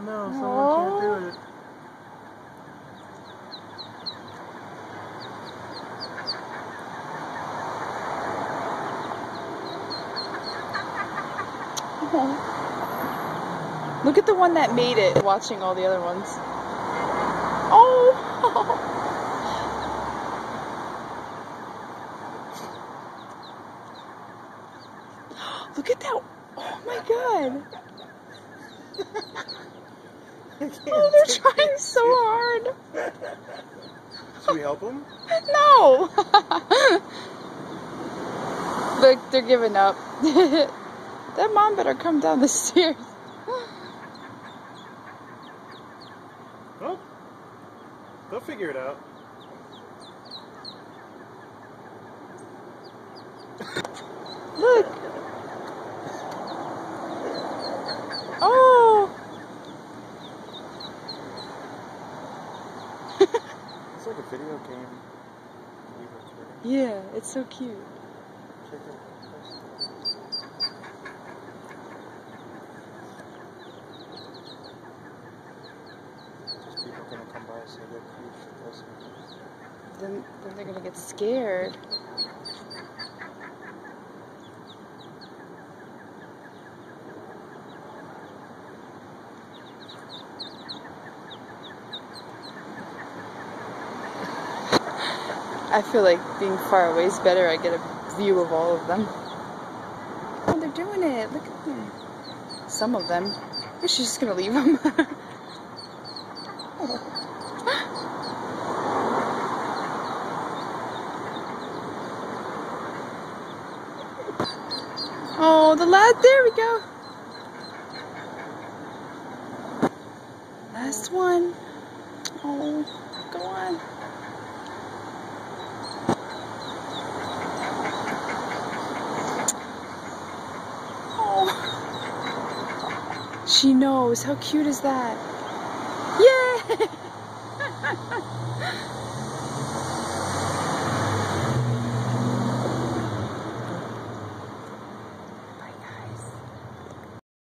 no, someone can't do it. Look at the one that made it, watching all the other ones. Oh! Look at that! Oh my god! Oh, they're trying so hard! Should we help them? No! Look, they're giving up. That mom better come down the stairs. Oh, they'll figure it out. Look. Oh. It's like a video game. Yeah, it's so cute. Check it. People gonna come by and say they're cute. Then they're gonna get scared. I feel like being far away is better. I get a view of all of them. Oh, they're doing it. Look at them. Some of them. Maybe she's just gonna leave them. Oh, the lad. There we go. Last one. Oh, go on. Oh. She knows. How cute is that? Yay!